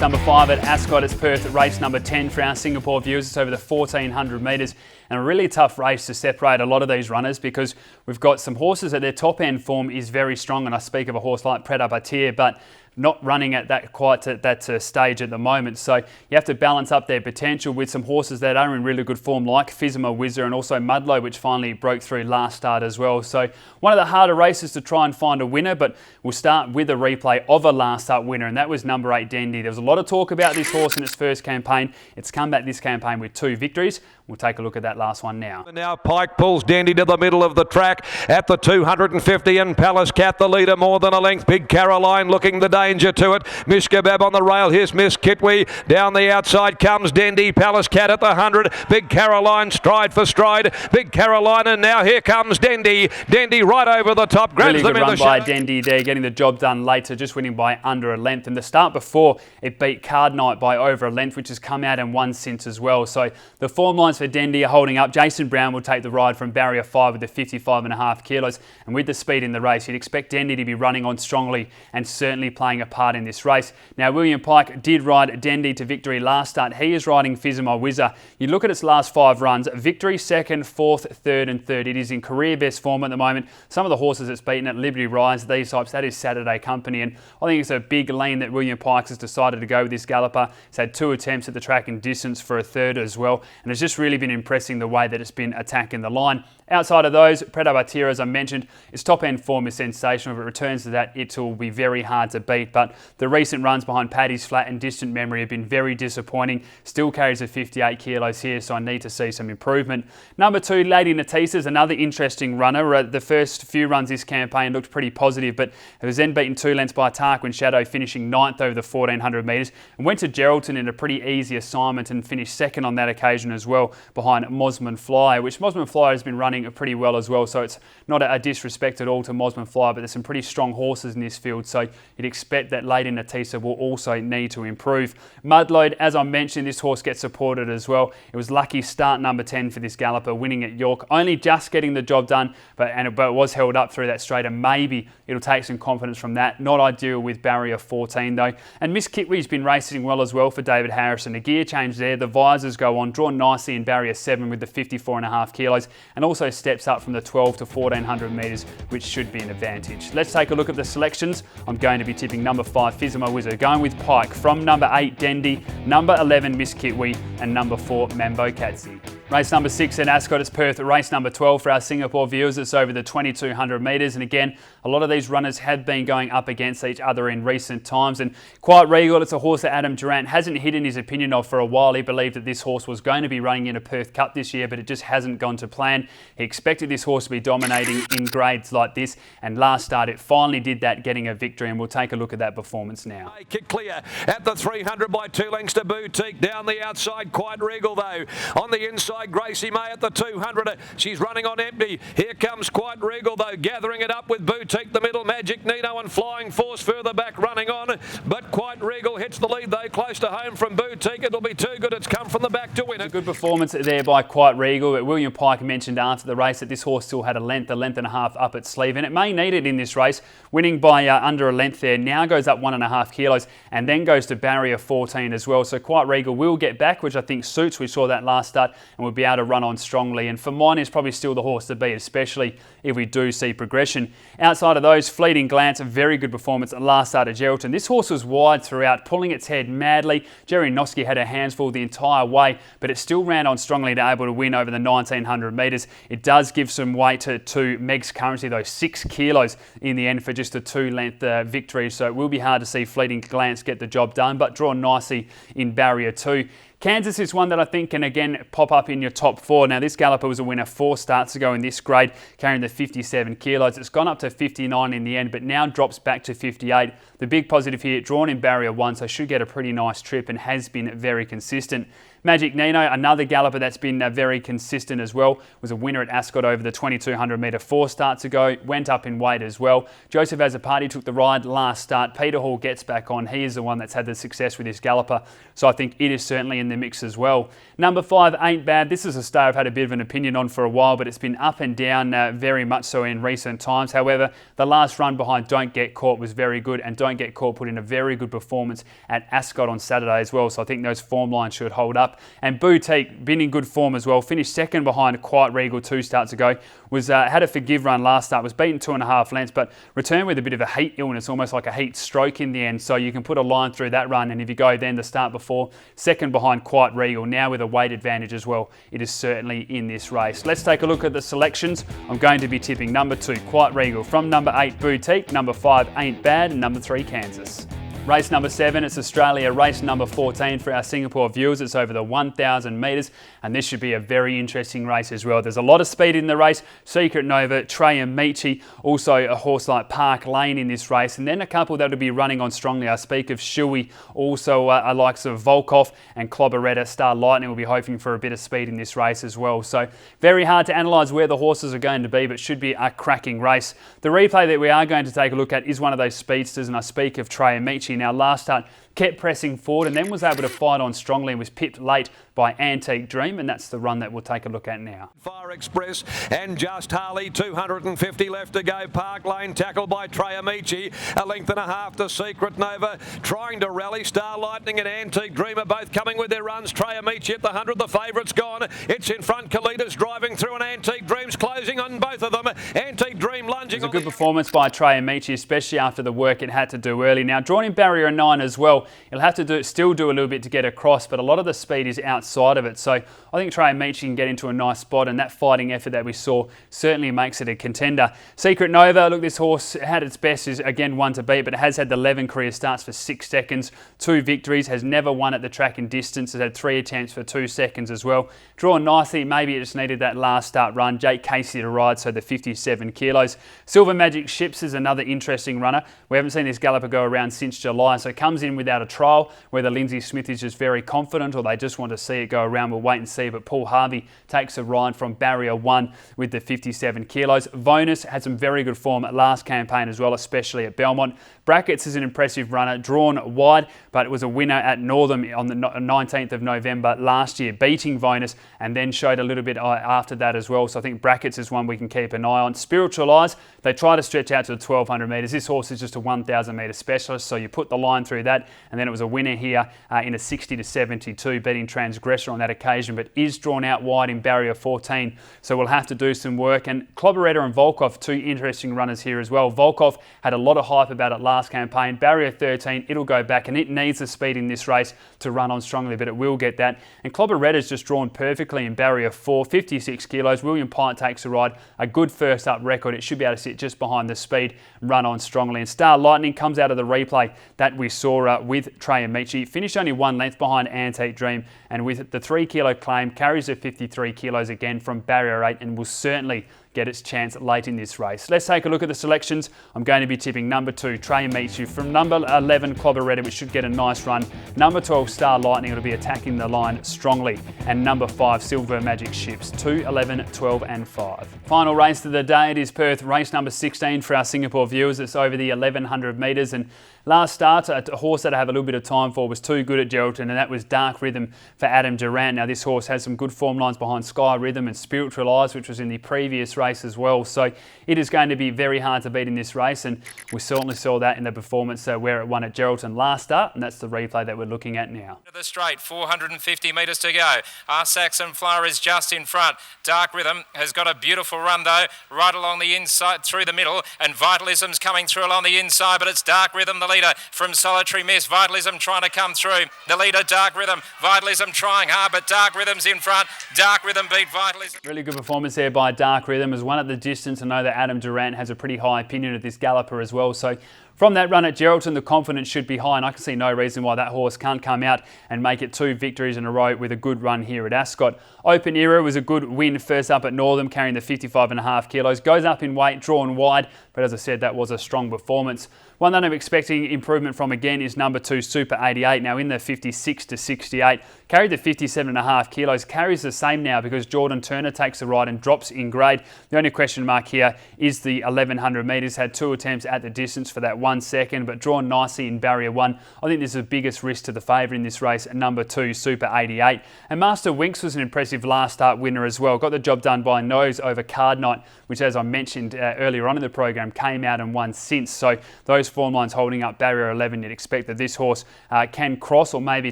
number 5 at Ascot. It's Perth at race number 10 for our Singapore viewers. It's over the 1400 metres and a really tough race to separate a lot of these runners because we've got some horses that their top end form is very strong, and I speak of a horse like Pret Batir, but not running at that stage at the moment. So you have to balance up their potential with some horses that are in really good form like Fizima Wizard and also Mudlow, which finally broke through last start as well. So one of the harder races to try and find a winner, but we'll start with a replay of a last start winner, and that was number 8 Dendy. There was a lot of talk about this horse in its first campaign. It's come back this campaign with 2 victories. We'll take a look at that last one now. Now Pike pulls Dendy to the middle of the track at the 250, and Palace Cat the leader more than a length. Big Caroline looking the danger to it. Miss Kebab on the rail. Here's Miss Kitwe. Down the outside comes Dendy. Palace Cat at the 100. Big Caroline stride for stride. Big Caroline, and now here comes Dendy. Dendy right over the top. Grabs really them good in run the by shadow. Dendy there, getting the job done later, just winning by under a length. And the start before, it beat Card Night by over a length, which has come out and won since as well. So the form lines for Dendy are holding up. Jason Brown will take the ride from barrier 5 with the 55.5 kilos. And with the speed in the race, you'd expect Dendy to be running on strongly and certainly playing a part in this race. Now, William Pike did ride Dendy to victory last start. He is riding Fizima Wizard. You look at its last 5 runs, victory, 2nd, 4th, 3rd and 3rd. It is in career best form at the moment. Some of the horses it's beaten at Liberty Rise, these types, that is Saturday company. And I think it's a big lean that William Pike has decided to go with this galloper. It's had 2 attempts at the track and distance for a 3rd as well. And it's just really been impressing the way that it's been attacking the line. Outside of those, Pret Batir, as I mentioned, its top end form is sensational. If it returns to that, it will be very hard to beat. But the recent runs behind Paddy's Flat and Distant Memory have been very disappointing. Still carries a 58 kilos here, so I need to see some improvement. Number 2, Lady Natisa is another interesting runner. The first few runs this campaign looked pretty positive, but it was then beaten 2 lengths by Tarquin Shadow, finishing 9th over the 1400 metres, and went to Geraldton in a pretty easy assignment and finished 2nd on that occasion as well, behind Mosman Flyer, which Mosman Flyer has been running pretty well as well. So it's not a disrespect at all to Mosman Flyer, but there's some pretty strong horses in this field, so you'd expect that Lady Natisa will also need to improve. Mudload, as I mentioned, this horse gets supported as well. It was lucky start number 10 for this galloper, winning at York, only just getting the job done, but it was held up through that straight, and maybe it'll take some confidence from that. Not ideal with barrier 14 though. And Miss Kitwe's been racing well as well for David Harrison. A gear change there, the visors go on, drawn nicely in barrier 7 with the 54.5 kilos, and also steps up from the 12 to 1400 metres, which should be an advantage. Let's take a look at the selections. I'm going to be tipping number 5 Fizima Wizard, going with Pike, from number 8 Dendy, number 11 Miss Kitwe, and number 4 Mambo Katsi. Race number 6 at Ascot, it's Perth. Race number 12 for our Singapore viewers. It's over the 2200 metres. And again, a lot of these runners have been going up against each other in recent times. And Quite Regal, it's a horse that Adam Durant hasn't hidden his opinion of for a while. He believed that this horse was going to be running in a Perth Cup this year, but it just hasn't gone to plan. He expected this horse to be dominating in grades like this. And last start, it finally did that, getting a victory. And we'll take a look at that performance now. Kick clear at the 300 by 2 lengths to Boutique. Down the outside, Quite Regal though. On the inside, Gracie May at the 200. She's running on empty. Here comes Quite Regal though, gathering it up with Boutique, the middle, Magic Nino and Flying Force further back running on. But Quite Regal hits the lead though, close to home from Boutique. It'll be too good. It's come from the back to win it. A good performance there by Quite Regal. But William Pike mentioned after the race that this horse still had a length and a half up its sleeve, and it may need it in this race. Winning by under a length there, now goes up 1.5 kilos and then goes to barrier 14 as well. So Quite Regal will get back, which I think suits. We saw that last start, and will be able to run on strongly. And for mine, is probably still the horse to beat, especially if we do see progression. Outside of those, Fleeting Glance, a very good performance at last start at Geraldton. This horse was wide throughout, pulling its head madly. Jerry Noski had her hands full the entire way, but it still ran on strongly to able to win over the 1900 metres. It does give some weight to Meg's Currency, though, 6 kilos in the end for just a 2-length victory. So it will be hard to see Fleeting Glance get the job done, but drawn nicely in barrier 2. Kansas is one that I think can again pop up in your top 4. Now, this galloper was a winner 4 starts ago in this grade, carrying the 57 kilos. It's gone up to 59 in the end, but now drops back to 58. The big positive here, drawn in barrier 1, so should get a pretty nice trip and has been very consistent. Magic Nino, another galloper that's been very consistent as well, was a winner at Ascot over the 2200 metre 4 starts ago, went up in weight as well. Joseph Azzopardi took the ride last start. Peter Hall gets back on. He is the one that's had the success with this galloper, so I think it is certainly in the mix as well. Number 5, Ain't Bad. This is a star I've had a bit of an opinion on for a while, but it's been up and down very much so in recent times. However, the last run behind Don't Get Caught was very good, and Don't won't get caught, put in a very good performance at Ascot on Saturday as well. So I think those form lines should hold up. And Boutique, been in good form as well. Finished second behind Quite Regal 2 starts ago. Had a forgive run last start, was beaten 2.5 lengths, but returned with a bit of a heat illness, almost like a heat stroke in the end. So you can put a line through that run, and if you go then the start before, second behind Quite Regal, now with a weight advantage as well, it is certainly in this race. Let's take a look at the selections. I'm going to be tipping number 2, Quite Regal, from number 8, Boutique, number 5, Ain't Bad, and number 3, Kansas. Race number 7, it's Australia. Race number 14 for our Singapore viewers. It's over the 1,000 metres, and this should be a very interesting race as well. There's a lot of speed in the race. Secret Nova, Trey and Michi, also a horse like Park Lane in this race, and then a couple that'll be running on strongly. I speak of Shui, also likes of Volkov and Clobberetta. Star Lightning will be hoping for a bit of speed in this race as well. So very hard to analyse where the horses are going to be, but should be a cracking race. The replay that we are going to take a look at is one of those speedsters, and I speak of Trey and Michi. Now, last start kept pressing forward and then was able to fight on strongly and was pipped late by Antique Dream, and that's the run that we'll take a look at now. Fire Express and Just Harley, 250 left to go. Park Lane tackled by Trey Amici, a length and a half to Secret Nova, trying to rally. Star Lightning and Antique Dream are both coming with their runs. Trey Amici at the 100, the favourite's gone. It's in front. Kalita's driving through, and Antique Dream's closing on both of them. Antique Dream lunging. It was a good performance by Trey Amici, especially after the work it had to do early. Now, drawn in barrier 9 as well. It'll have to still do a little bit to get across, but a lot of the speed is outside of it. So I think Trey Amici can get into a nice spot, and that fighting effort that we saw certainly makes it a contender. Secret Nova, look, this horse had its best, is again one to beat, but it has had 11 career starts for 6 seconds, 2 victories, has never won at the track in distance, has had 3 attempts for 2 seconds as well. Drawn nicely, maybe it just needed that last start run. Jake Casey to ride, so the 57 kilos. Silver Magic Ships is another interesting runner. We haven't seen this galloper go around since July, so it comes in without a trial. Whether Lindsay Smith is just very confident or they just want to see it go around, we'll wait and see. But Paul Harvey takes a ride from barrier 1 with the 57 kilos. Vonus had some very good form at last campaign as well, especially at Belmont. Brackets is an impressive runner, drawn wide, but it was a winner at Northam on the 19th of November last year, beating Vonus, and then showed a little bit after that as well. So I think Brackets is one we can keep an eye on. Spiritual Eyes, they try to stretch out to the 1,200 metres. This horse is just a 1,000 metre specialist, so you put the line through that, and then it was a winner here in a 60 to 72, beating Transgressor on that occasion, but is drawn out wide in barrier 14, so we'll have to do some work. And Clobberetta and Volkov, 2 interesting runners here as well. Volkov had a lot of hype about it last campaign. Barrier 13, it'll go back, and it needs the speed in this race to run on strongly, but it will get that. And Clobberetta's just drawn perfectly in barrier 4, 56 kilos. William Pite takes a ride, a good first up record. It should be able to sit just behind the speed, run on strongly. And Star Lightning comes out of the replay that we saw with Trey Amici, finished only 1 length behind Antique Dream, and with the 3 kilo claim, carries the 53 kilos again from barrier 8 and will certainly get its chance late in this race. Let's take a look at the selections. I'm going to be tipping number 2, Trey Amici, from number 11, Clobberetta, which should get a nice run. Number 12, Star Lightning, it'll be attacking the line strongly. And number 5, Silver Magic Ships, 2, 11, 12 and 5. Final race of the day, it is Perth, race number 16 for our Singapore viewers. It's over the 1,100 metres, and last start, a horse that I have a little bit of time for was too good at Geraldton, and that was Dark Rhythm for Adam Durant. Now, this horse has some good form lines behind Sky Rhythm and Spiritual Eyes, which was in the previous race as well. So it is going to be very hard to beat in this race, and we certainly saw that in the performance where it won at Geraldton last start, and that's the replay that we're looking at now. To the straight, 450 metres to go. Our Saxon Flower is just in front. Dark Rhythm has got a beautiful run though, right along the inside, through the middle, and Vitalism's coming through along the inside, but it's Dark Rhythm, the leader from Solitary Miss. Vitalism trying to come through. The leader, Dark Rhythm. Vitalism trying hard, but Dark Rhythm's in front. Dark Rhythm beat Vitalism. Really good performance there by Dark Rhythm. As one at the distance, I know that Adam Durant has a pretty high opinion of this galloper as well. So from that run at Geraldton, the confidence should be high, and I can see no reason why that horse can't come out and make it 2 victories in a row with a good run here at Ascot. Open Era was a good win first up at Northam, carrying the 55.5 kilos. Goes up in weight, drawn wide, but as I said, that was a strong performance. One that I'm expecting improvement from again is number 2, Super 88, now in the 56 to 68. Carried the 57.5 kilos, carries the same now because Jordan Turner takes the ride and drops in grade. The only question mark here is the 1100 metres. Had 2 attempts at the distance for that 1 second, but drawn nicely in barrier 1. I think this is the biggest risk to the favourite in this race, number 2, Super 88. And Master Winks was an impressive last start winner as well. Got the job done by nose over Card Night, which, as I mentioned earlier on in the program, came out and won since. So those form lines holding up barrier 11, you'd expect that this horse can cross or maybe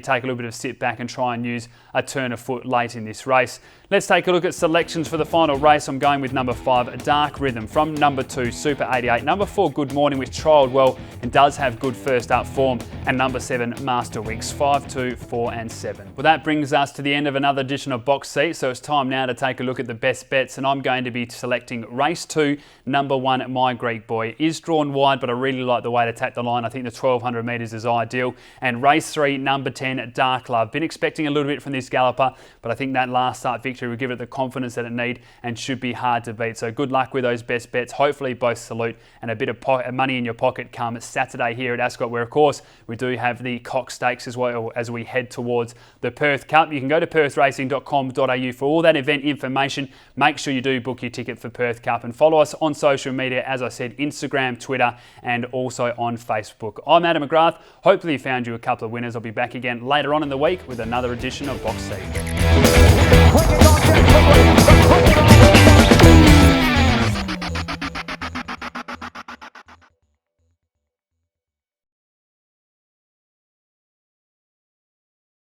take a little bit of a sit back and try and use a turn of foot late in this race. Let's take a look at selections for the final race. I'm going with number 5, Dark Rhythm, from number 2, Super 88. Number 4, Good Morning, which trialled well and does have good first up form. And number 7, Master Wicks, 5, 2, 4 and 7. Well, that brings us to the end of another edition of Box Seat. So it's time now to take a look at the best bets. And I'm going to be selecting race 2, number 1, My Greek Boy. Is drawn wide, but I really like the way to tap the line. I think the 1200 metres is ideal. And race 3, number 10, Dark Love. Been expecting a little bit from this galloper, but I think that last start victory will give it the confidence that it needs and should be hard to beat. So good luck with those best bets. Hopefully both salute and a bit of money in your pocket come Saturday here at Ascot, where of course we do have the Cox Stakes as well as we head towards the Perth Cup. You can go to perthracing.com.au for all that event information. Make sure you do book your ticket for Perth Cup and follow us on social media, as I said, Instagram, Twitter and also on Facebook. I'm Adam McGrath. Hopefully you found you a couple of winners. I'll be back again later on in the week with another edition of Box Seat.